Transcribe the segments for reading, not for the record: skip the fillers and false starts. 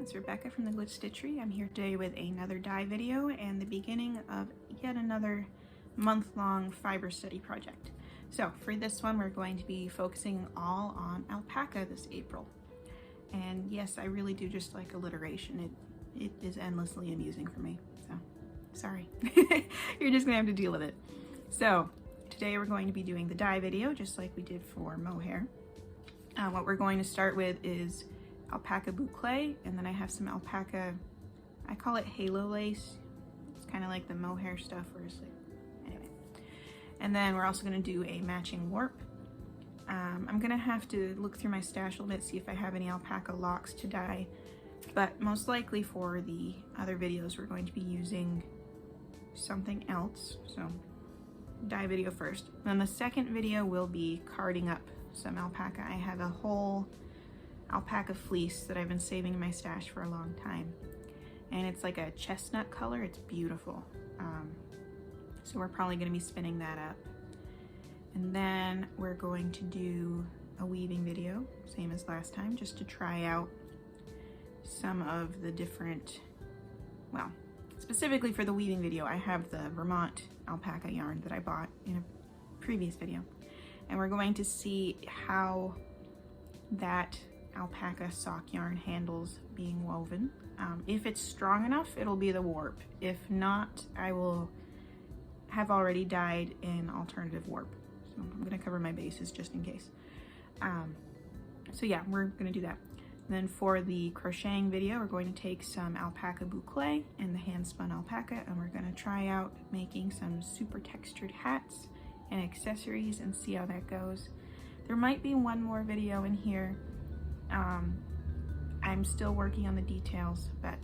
it's Rebecca from the Glitch Stitchery. I'm here today with another dye video and the beginning of yet another month-long fiber study project. So for this one, we're going to be focusing all on alpaca this April. And yes, I really do just like alliteration. It is endlessly amusing for me, so sorry. You're just gonna have to deal with it. So today we're going to be doing the dye video just like we did for mohair. What we're going to start with is alpaca boucle, and then I have some alpaca, I call it halo lace. It's kind of like the mohair stuff, where it's like, anyway. And then we're also going to do a matching warp. I'm going to have to look through my stash a little bit, see if I have any alpaca locks to dye, but most likely for the other videos we're going to be using something else. So dye video first. Then the second video will be carding up some alpaca. I have a whole alpaca fleece that I've been saving in my stash for a long time, and it's like a chestnut color. It's beautiful. So we're probably going to be spinning that up, and then we're going to do a weaving video, same as last time, just to try out some of the different, well, specifically for the weaving video I have the Vermont alpaca yarn that I bought in a previous video, and we're going to see how that alpaca sock yarn handles being woven. If it's strong enough, it'll be the warp. If not, I will have already dyed an alternative warp. So I'm going to cover my bases just in case. So yeah, we're going to do that. And then for the crocheting video, we're going to take some alpaca boucle and the hand spun alpaca, and we're going to try out making some super textured hats and accessories and see how that goes. There might be one more video in here. I'm still working on the details, but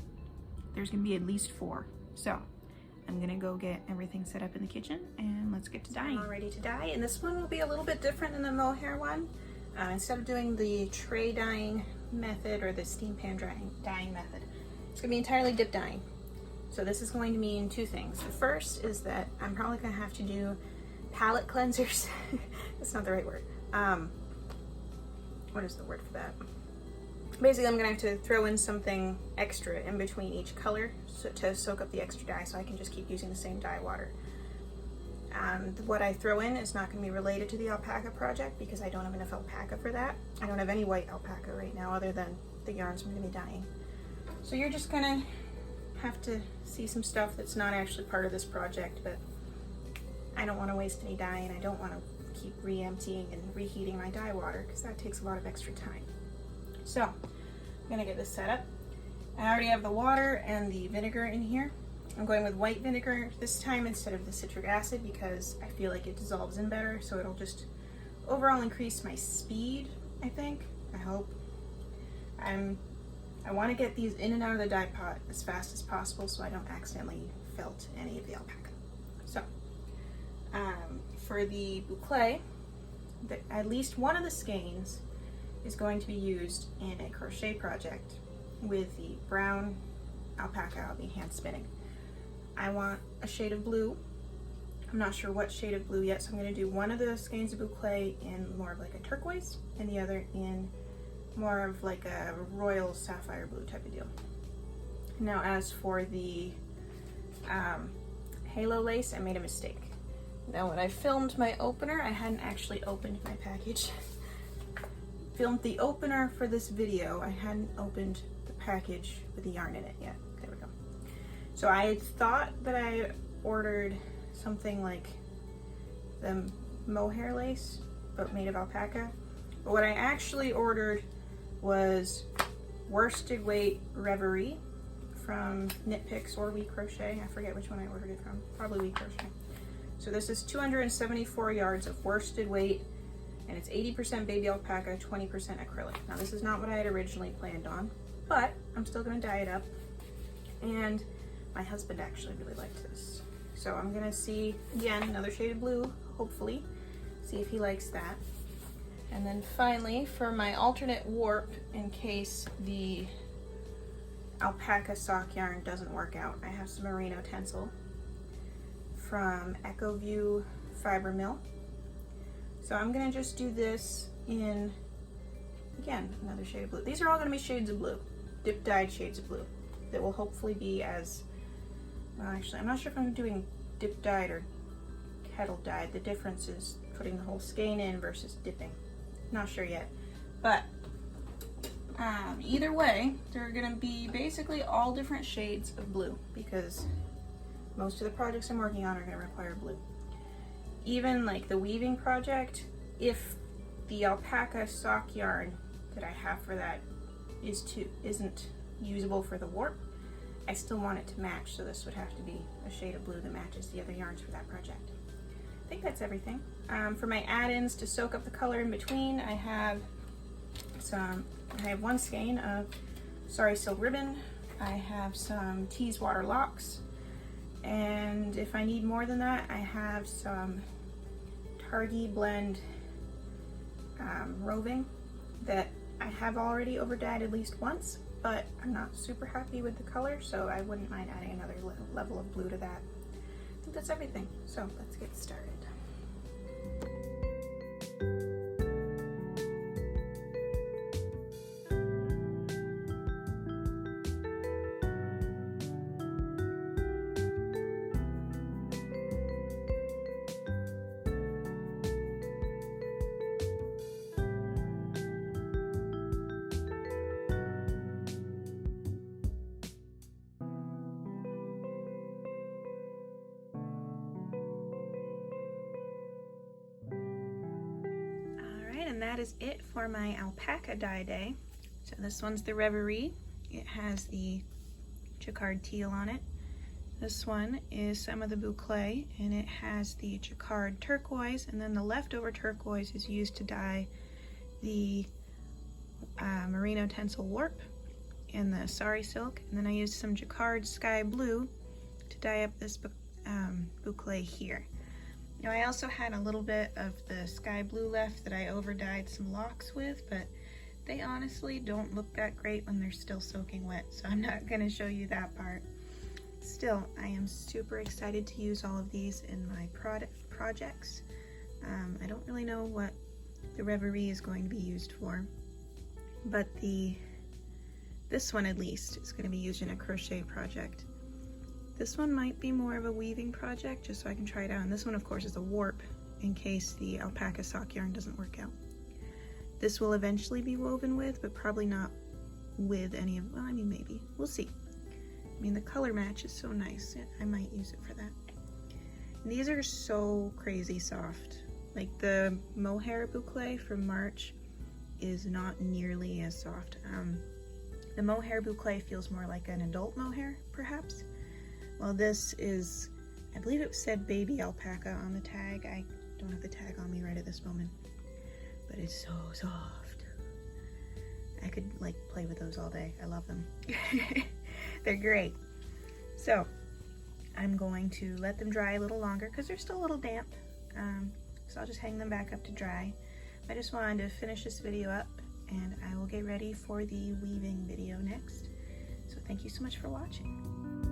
there's gonna be at least 4. So I'm gonna go get everything set up in the kitchen and let's get to dyeing. I'm all ready to dye, and this one will be a little bit different than the mohair one. Instead of doing the tray dyeing method or the steam pan dyeing method, it's gonna be entirely dip dyeing. So this is going to mean 2 things. The first is that I'm probably gonna have to do palette cleansers. That's not the right word. What is the word for that? Basically, I'm gonna have to throw in something extra in between each color to soak up the extra dye, so I can just keep using the same dye water. What I throw in is not gonna be related to the alpaca project because I don't have enough alpaca for that. I don't have any white alpaca right now other than the yarns I'm gonna be dyeing. So you're just gonna have to see some stuff that's not actually part of this project, but I don't want to waste any dye, and I don't want to keep re-emptying and reheating my dye water because that takes a lot of extra time. So I'm gonna get this set up. I already have the water and the vinegar in here. I'm going with white vinegar this time instead of the citric acid because I feel like it dissolves in better, so it'll just overall increase my speed, I think. I hope. I want to get these in and out of the dye pot as fast as possible so I don't accidentally felt any of the alpaca. So for the boucle, at least one of the skeins is going to be used in a crochet project with the brown alpaca I'll be hand spinning. I want a shade of blue. I'm not sure what shade of blue yet, so I'm going to do one of the skeins of boucle in more of like a turquoise and the other in more of like a royal sapphire blue type of deal. Now as for the halo lace, I made a mistake. Now when I filmed my opener, I hadn't actually opened my package. Filmed the opener for this video, I hadn't opened the package with the yarn in it yet. There we go. So I thought that I ordered something like the mohair lace, but made of alpaca. But what I actually ordered was worsted weight Reverie from Knit Picks or We Crochet. I forget which one I ordered it from. Probably We Crochet. So this is 274 yards of worsted weight, and it's 80% baby alpaca, 20% acrylic. Now this is not what I had originally planned on, but I'm still gonna dye it up. And my husband actually really liked this. So I'm gonna see, again, another shade of blue, hopefully, see if he likes that. And then finally, for my alternate warp, in case the alpaca sock yarn doesn't work out, I have some merino tencel from EcoView Fiber Mill. So I'm gonna just do this in, again, another shade of blue. These are all gonna be shades of blue. dip dyed shades of blue that will hopefully be as, well, actually I'm not sure if I'm doing dip dyed or kettle dyed. The difference is putting the whole skein in versus dipping. Not sure yet, but either way, they're gonna be basically all different shades of blue because most of the projects I'm working on are gonna require blue. Even like the weaving project, if the alpaca sock yarn that I have for that isn't usable for the warp, I still want it to match, so this would have to be a shade of blue that matches the other yarns for that project. I think that's everything. For my add-ins to soak up the color in between, I have one skein of Sorry Silk ribbon, I have some Teeswater locks, and if I need more than that, I have some Targhee blend roving that I have already over dyed at least once, but I'm not super happy with the color, so I wouldn't mind adding another level of blue to that. I think that's everything, so let's get started. And that is it for my alpaca dye day. So this one's the Reverie. It has the Jacquard teal on it. This one is some of the boucle, and it has the Jacquard turquoise, and then the leftover turquoise is used to dye the merino tencel warp and the Sorry Silk, and then I used some Jacquard sky blue to dye up this boucle here. Now I also had a little bit of the sky blue left that I over dyed some locks with, but they honestly don't look that great when they're still soaking wet, so I'm not going to show you that part. Still, I am super excited to use all of these in my projects. I don't really know what the Reverie is going to be used for, but this one at least is going to be used in a crochet project. This one might be more of a weaving project, just so I can try it out. And this one, of course, is a warp in case the alpaca sock yarn doesn't work out. This will eventually be woven with, but probably not with any of, well, I mean, maybe. We'll see. I mean, the color match is so nice. I might use it for that. And these are so crazy soft. Like the mohair boucle from March is not nearly as soft. The mohair boucle feels more like an adult mohair, perhaps. Well, this is, I believe it said baby alpaca on the tag. I don't have the tag on me right at this moment, but it's so soft. I could like play with those all day. I love them. They're great. So I'm going to let them dry a little longer because they're still a little damp. So I'll just hang them back up to dry. I just wanted to finish this video up, and I will get ready for the weaving video next. So thank you so much for watching.